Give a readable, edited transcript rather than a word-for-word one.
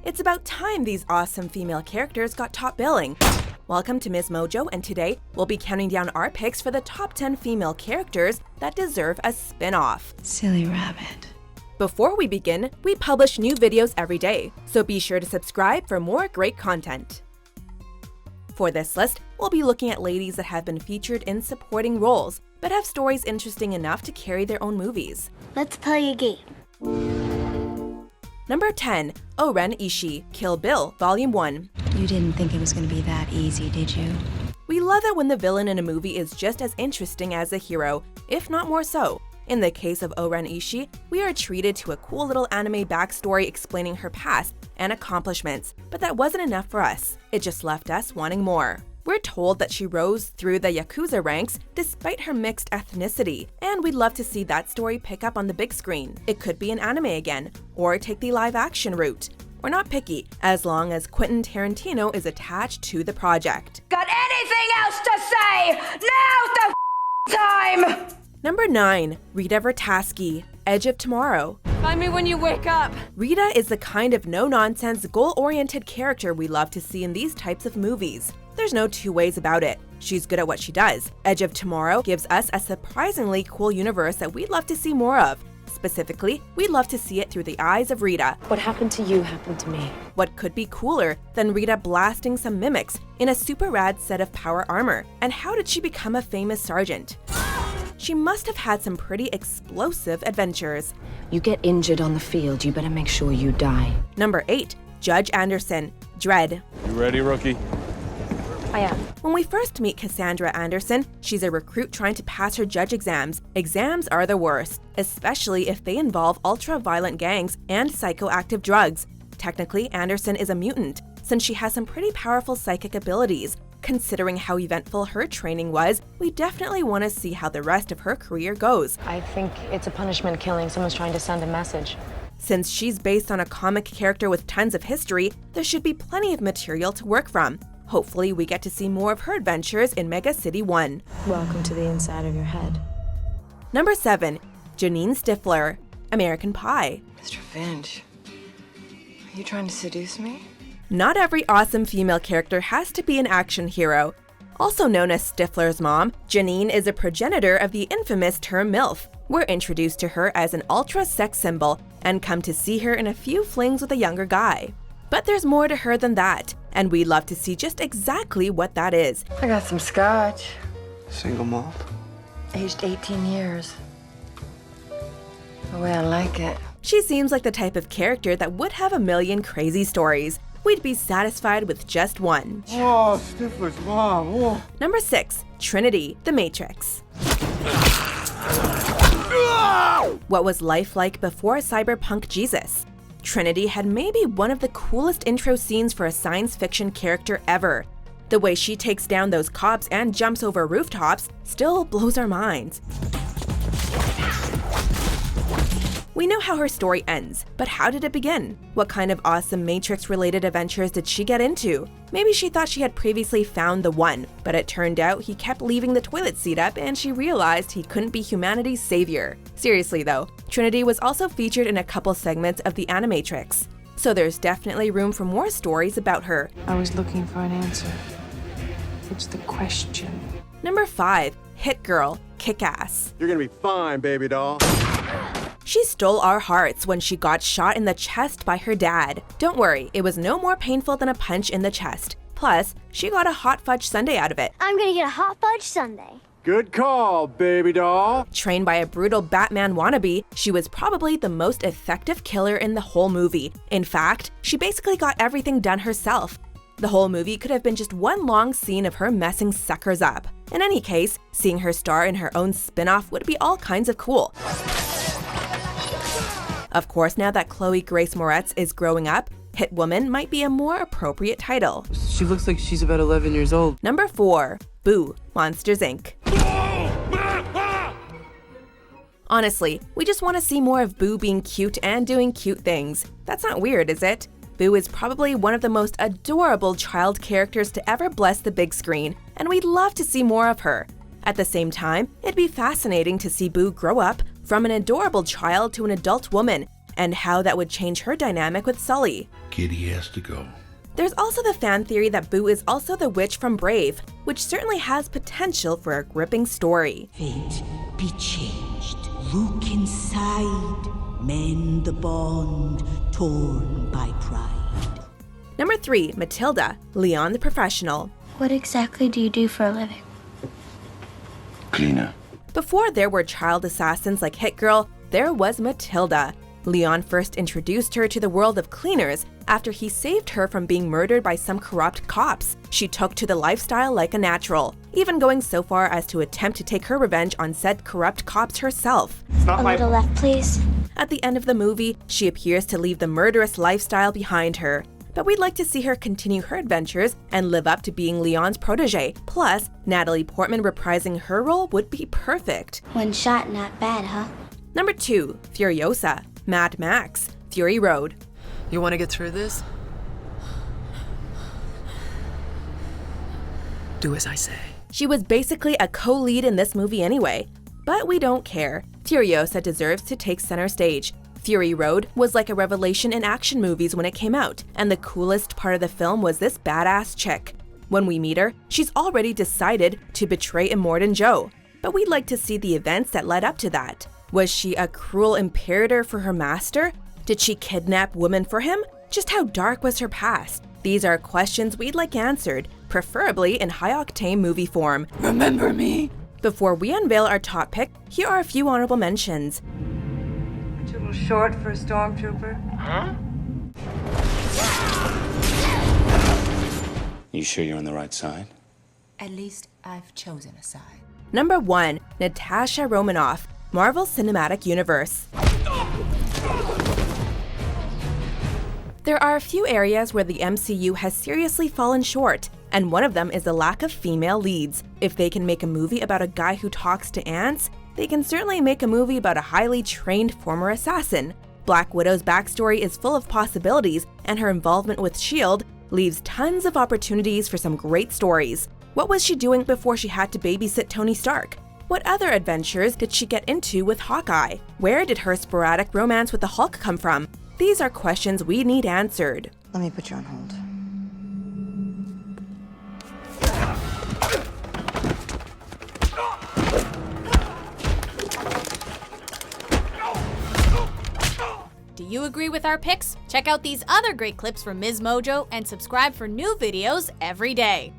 It's about time these awesome female characters got top billing. Welcome to MsMojo, and today we'll be counting down our picks for the top 10 female characters that deserve a spin-off. Silly rabbit. Before we begin, we publish new videos every day, so be sure to subscribe for more great content. For this list, we'll be looking at ladies that have been featured in supporting roles, but have stories interesting enough to carry their own movies. Let's play a game. Number 10. O-Ren Ishii, Kill Bill, Volume 1. You didn't think it was going to be that easy, did you? We love it when the villain in a movie is just as interesting as the hero, if not more so. In the case of O-Ren Ishii, we are treated to a cool little anime backstory explaining her past and accomplishments, but that wasn't enough for us. It just left us wanting more. We're told that she rose through the Yakuza ranks despite her mixed ethnicity, and we'd love to see that story pick up on the big screen. It could be an anime again, or take the live-action route. We're not picky, as long as Quentin Tarantino is attached to the project. Got anything else to say? Now's the time! Number 9. Rita Vrataski, Edge of Tomorrow. Find me when you wake up. Rita is the kind of no-nonsense, goal-oriented character we love to see in these types of movies. There's no two ways about it. She's good at what she does. Edge of Tomorrow gives us a surprisingly cool universe that we'd love to see more of. Specifically, we'd love to see it through the eyes of Rita. What happened to you happened to me. What could be cooler than Rita blasting some mimics in a super rad set of power armor? And how did she become a famous sergeant? She must have had some pretty explosive adventures. You get injured on the field, you better make sure you die. Number 8. Judge Anderson, Dread. You ready, rookie? I am. When we first meet Cassandra Anderson, she's a recruit trying to pass her judge exams. Exams are the worst, especially if they involve ultra-violent gangs and psychoactive drugs. Technically, Anderson is a mutant, since she has some pretty powerful psychic abilities. Considering how eventful her training was, we definitely want to see how the rest of her career goes. I think it's a punishment killing. Someone's trying to send a message. Since she's based on a comic character with tons of history, there should be plenty of material to work from. Hopefully, we get to see more of her adventures in Mega City 1. Welcome to the inside of your head. Number 7. Jeanine Stifler, American Pie. Mr. Finch, are you trying to seduce me? Not every awesome female character has to be an action hero. Also known as Stifler's mom, Jeanine is a progenitor of the infamous term MILF. We're introduced to her as an ultra sex symbol and come to see her in a few flings with a younger guy. But there's more to her than that, and we'd love to see just exactly what that is. I got some scotch. Single malt? Aged 18 years. The way I like it. She seems like the type of character that would have a million crazy stories. We'd be satisfied with just one. Oh, Stifler's mom. Oh. Number 6. Trinity, The Matrix. What was life like before cyberpunk Jesus? Trinity had maybe one of the coolest intro scenes for a science fiction character ever. The way she takes down those cops and jumps over rooftops still blows our minds. We know how her story ends, but how did it begin? What kind of awesome Matrix-related adventures did she get into? Maybe she thought she had previously found the one, but it turned out he kept leaving the toilet seat up and she realized he couldn't be humanity's savior. Seriously though, Trinity was also featured in a couple segments of the Animatrix, so there's definitely room for more stories about her. I was looking for an answer. It's the question. Number 5. Hit Girl, Kick-Ass. You're gonna be fine, baby doll. She stole our hearts when she got shot in the chest by her dad. Don't worry, it was no more painful than a punch in the chest. Plus, she got a hot fudge sundae out of it. I'm gonna get a hot fudge sundae. Good call, baby doll. Trained by a brutal Batman wannabe, she was probably the most effective killer in the whole movie. In fact, she basically got everything done herself. The whole movie could have been just one long scene of her messing suckers up. In any case, seeing her star in her own spin-off would be all kinds of cool. Of course, now that Chloe Grace Moretz is growing up, Hit Woman might be a more appropriate title. She looks like she's about 11 years old. Number 4. Boo, Monsters Inc. Honestly, we just want to see more of Boo being cute and doing cute things. That's not weird, is it? Boo is probably one of the most adorable child characters to ever bless the big screen, and we'd love to see more of her. At the same time, it'd be fascinating to see Boo grow up from an adorable child to an adult woman, and how that would change her dynamic with Sully. Kitty has to go. There's also the fan theory that Boo is also the witch from Brave, which certainly has potential for a gripping story. Fate be changed. Look inside. Mend the bond torn by pride. Number 3, Mathilda, Leon the Professional. What exactly do you do for a living? Cleaner. Before there were child assassins like Hit Girl, there was Mathilda. Leon first introduced her to the world of cleaners after he saved her from being murdered by some corrupt cops. She took to the lifestyle like a natural, even going so far as to attempt to take her revenge on said corrupt cops herself. A little left, please. At the end of the movie, she appears to leave the murderous lifestyle behind her. But we'd like to see her continue her adventures and live up to being Leon's protege. Plus, Natalie Portman reprising her role would be perfect. One shot, not bad, huh? Number 2, Furiosa, Mad Max, Fury Road. You want to get through this? Do as I say. She was basically a co-lead in this movie anyway. But we don't care. Furiosa deserves to take center stage. Fury Road was like a revelation in action movies when it came out, and the coolest part of the film was this badass chick. When we meet her, she's already decided to betray Immortan Joe. But we'd like to see the events that led up to that. Was she a cruel imperator for her master? Did she kidnap women for him? Just how dark was her past? These are questions we'd like answered, preferably in high-octane movie form. Remember me? Before we unveil our top pick, here are a few honorable mentions. Too little short for a stormtrooper. Huh? You sure you're on the right side? At least I've chosen a side. Number 1, Natasha Romanoff, Marvel Cinematic Universe. There are a few areas where the MCU has seriously fallen short, and one of them is the lack of female leads. If they can make a movie about a guy who talks to ants, they can certainly make a movie about a highly trained former assassin. Black Widow's backstory is full of possibilities, and her involvement with S.H.I.E.L.D. leaves tons of opportunities for some great stories. What was she doing before she had to babysit Tony Stark? What other adventures did she get into with Hawkeye? Where did her sporadic romance with the Hulk come from? These are questions we need answered. Let me put you on hold. Do you agree with our picks? Check out these other great clips from MsMojo and subscribe for new videos every day.